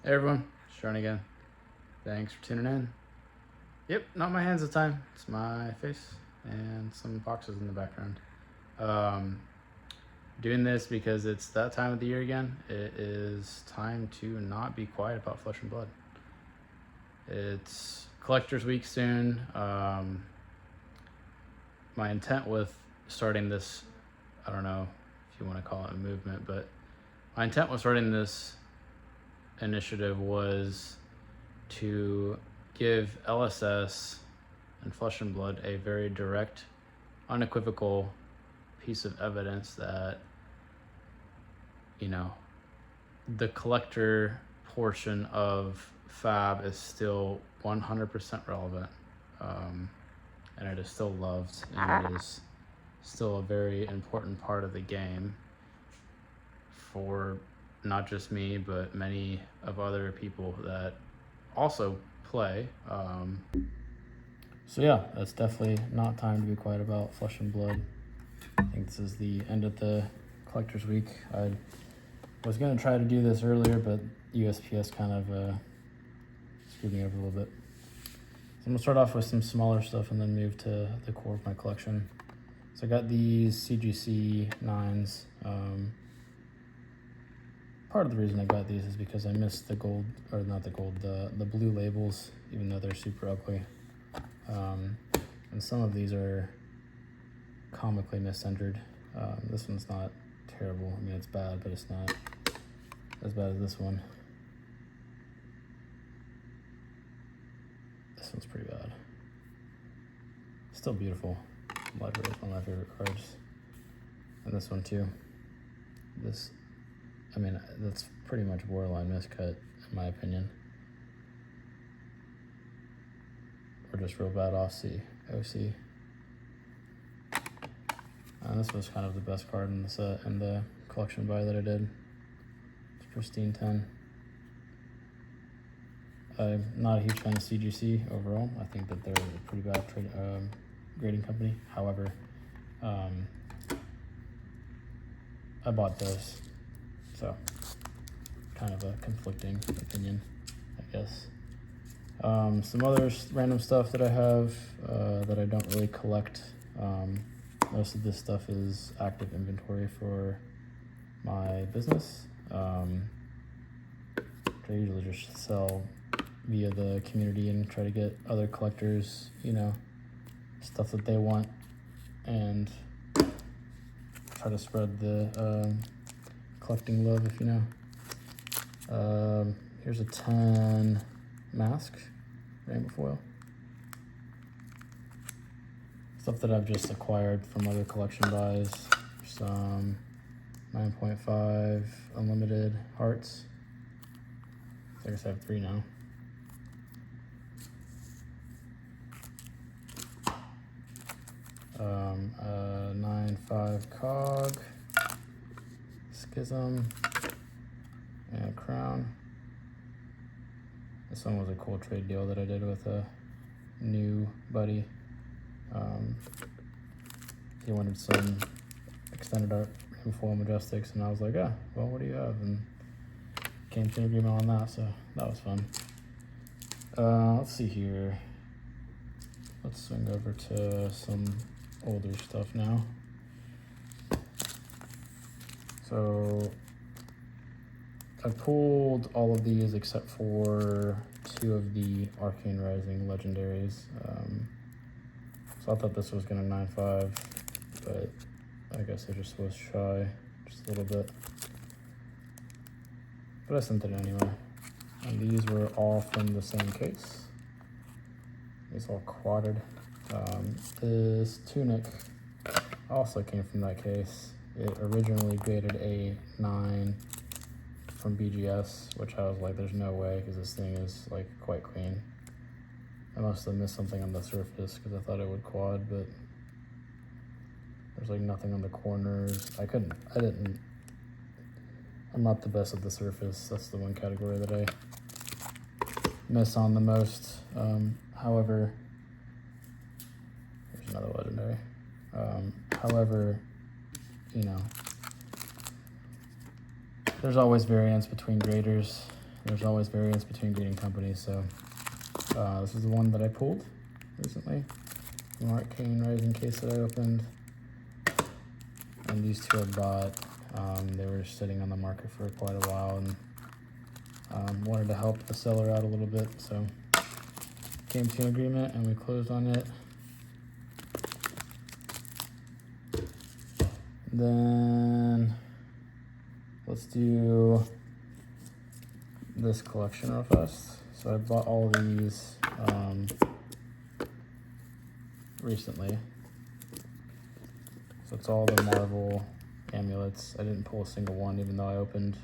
Hey everyone, Sean again. Thanks for tuning in. Yep, not my hands this time. It's my face and some boxes in the background. Doing this because it's that time of the year again. It is time to not be quiet about Flesh and Blood. It's Collector's Week soon. My intent with starting this, I don't know if you want to call it a movement, but my intent with starting this initiative was to give LSS and Flesh and Blood a very direct, unequivocal piece of evidence that, the collector portion of Fab is still 100% relevant, and it is still loved, and it is still a very important part of the game for not just me, but many of other people that also play. So yeah, that's definitely not time to be quiet about Flesh and Blood. I think this is the end of the Collector's Week. I was going to try to do this earlier, but USPS kind of screwed me over a little bit. So I'm going to start off with some smaller stuff and then move to the core of my collection. So I got these CGC 9s. Part of the reason I got these is because I missed the gold, or not the gold, the blue labels, even though they're super ugly. And some of these are comically miscentered. This one's not terrible. I mean, it's bad, but it's not as bad as this one. This one's pretty bad. Still beautiful. Library is one of my favorite cards. And this one too. That's pretty much borderline miscut, in my opinion. Or just real bad OC. And this was kind of the best card in the set, in the collection buy that I did. It's pristine 10. I'm not a huge fan of CGC overall. I think that they're a pretty bad grading company. However, I bought this, so kind of a conflicting opinion, I guess. Some other random stuff that I have that I don't really collect. Most of this stuff is active inventory for my business. I usually just sell via the community and try to get other collectors, stuff that they want, and try to spread the collecting love, if you know. Here's a 10 mask, rainbow foil. Stuff that I've just acquired from other collection buys. Some 9.5 unlimited hearts. I guess I have 3 now. A 9.5 cog, schism, and a crown. This one was a cool trade deal that I did with a new buddy. He wanted some extended art foil majestics, and I was like, well, what do you have? And came to an agreement on that, so that was fun. Let's see here. Let's swing over to some older stuff now. So I pulled all of these except for 2 of the Arcane Rising legendaries. So I thought this was gonna 9.5, but I guess I just was shy just a little bit. But I sent it anyway. And these were all from the same case. It's all quadded. This tunic also came from that case. It originally graded a 9 from BGS, which I was like, there's no way, because this thing is like quite clean. I must have missed something on the surface because I thought it would quad, but there's like nothing on the corners. I'm not the best at the surface. That's the one category that I miss on the most. However, here's another legendary. However, there's always variance between graders. there's always variance between grading companies, so this is the one that I pulled recently. The Arcane Rising case that I opened. And these two I bought. They were sitting on the market for quite a while, and wanted to help the seller out a little bit, so came to an agreement and we closed on it. Then let's do this collection real fast. So I bought all these recently. So it's all the Marvel amulets. I didn't pull a single one, even though I opened,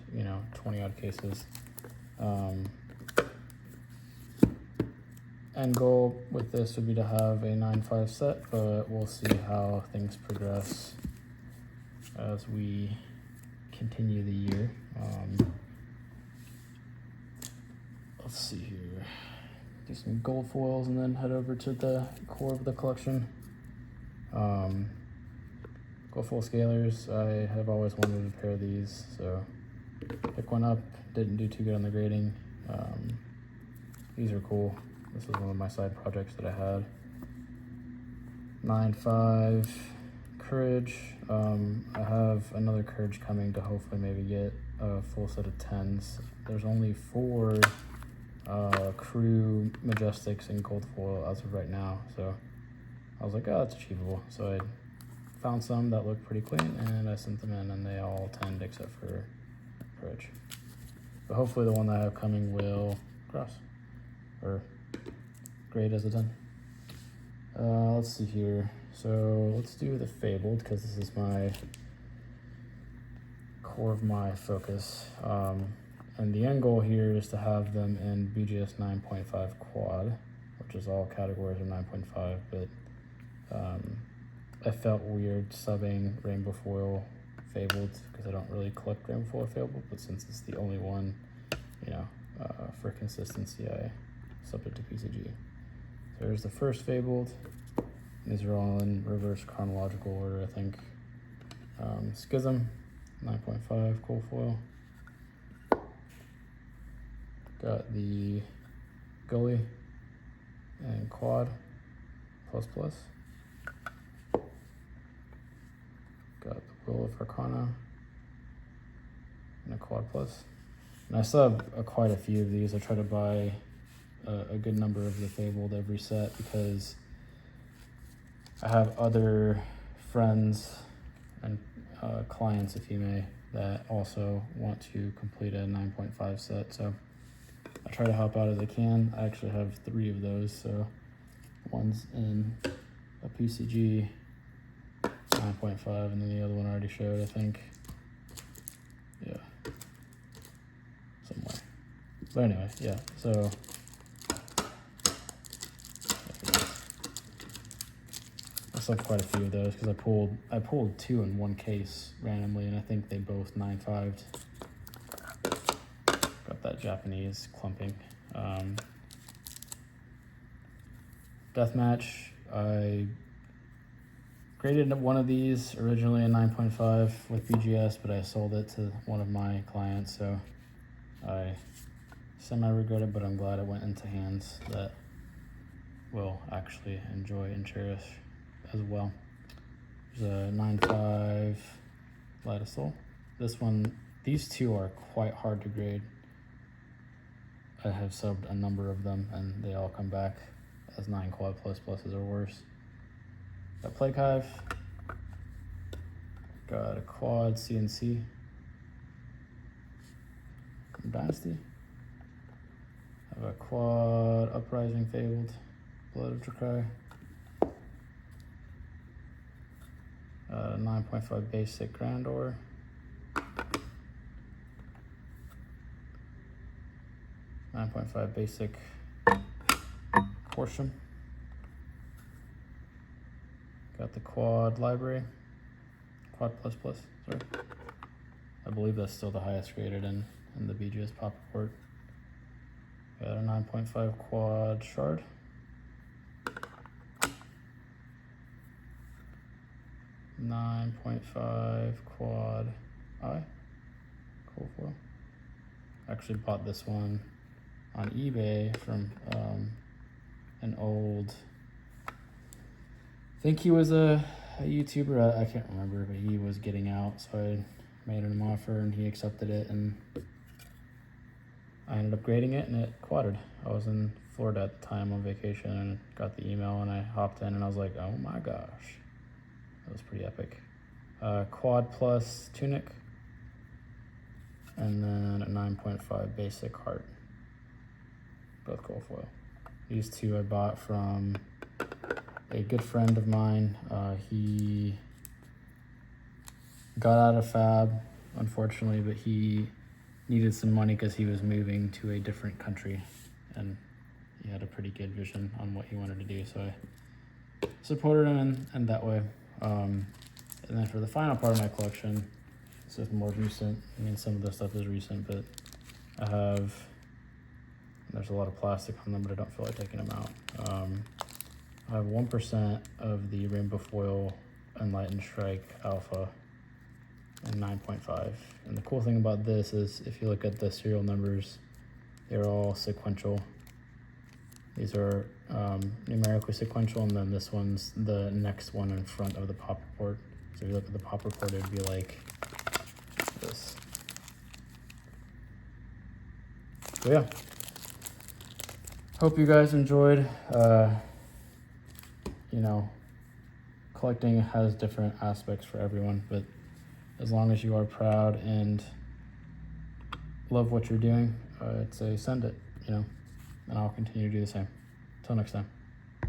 20 odd cases. End goal with this would be to have a 9.5 set, but we'll see how things progress as we continue the year. Let's see here. Do some gold foils and then head over to the core of the collection. Gold foil scalers, I have always wanted a pair of these, so pick one up. Didn't do too good on the grading. These are cool. This was one of my side projects that I had. 9.5 Courage. I have another Courage coming to hopefully maybe get a full set of 10s. There's only 4 Crew Majestics in gold foil as of right now, so I was like, oh, that's achievable. So I found some that looked pretty clean and I sent them in, and they all 10'd except for Courage. But hopefully the one that I have coming will cross or grade as a 10. Let's see here. So let's do the Fabled, because this is my core of my focus. And the end goal here is to have them in BGS 9.5 quad, which is all categories of 9.5, but I felt weird subbing Rainbow Foil Fabled because I don't really collect Rainbow Foil Fabled, but since it's the only one, for consistency, I subbed it to PCG. So there's the first Fabled. These are all in reverse chronological order, I think. Schism, 9.5 cold foil. Got the Gully and Quad plus plus. Got the Will of Arcana and a Quad plus. And I still have quite a few of these. I try to buy a good number of the Fabled every set because I have other friends and clients, if you may, that also want to complete a 9.5 set. So I try to help out as I can. I actually have 3 of those. So one's in a PCG 9.5, and then the other one I already showed, I think. Yeah. Somewhere. But anyway, yeah. So I still have quite a few of those because I pulled 2 in one case randomly, and I think they both 9.5'd. Got that Japanese clumping. Deathmatch, I graded one of these originally a 9.5 with BGS, but I sold it to one of my clients, so I semi-regret it, but I'm glad it went into hands that will actually enjoy and cherish as well. There's a 9.5 Lattice. This one, these 2 are quite hard to grade. I have subbed a number of them and they all come back as 9 quad plus pluses or worse. Got Plague Hive. Got a quad CNC from Dynasty. I have a quad Uprising Fabled, Blood of Drakai. 9.5 basic Grandor. .5 basic Horsham. Got the quad library, quad plus plus, sorry. I believe that's still the highest graded in the BGS pop report. Got a 9.5 quad shard. .5 quad eye, cool foil. Actually bought this one on eBay from an old, I think he was a YouTuber, I can't remember, but he was getting out, so I made him an offer and he accepted it, and I ended up grading it and it quadded. I was in Florida at the time on vacation and got the email and I hopped in and I was like, oh my gosh, that was pretty epic. Quad plus tunic, and then a 9.5 basic heart, both gold foil. These two I bought from a good friend of mine. He got out of Fab, unfortunately, but he needed some money because he was moving to a different country and he had a pretty good vision on what he wanted to do, so I supported him in that way. And then for the final part of my collection, this is more recent. I mean, some of this stuff is recent, but there's a lot of plastic on them, but I don't feel like taking them out. I have 1% of the Rainbow Foil Enlightened Strike Alpha and 9.5. And the cool thing about this is if you look at the serial numbers, they're all sequential. These are numerically sequential, and then this one's the next one in front of the pop report. So if you look at the pop report, it would be like this. So yeah, hope you guys enjoyed. You know, collecting has different aspects for everyone, but as long as you are proud and love what you're doing, I'd say send it, you know, and I'll continue to do the same. Until next time.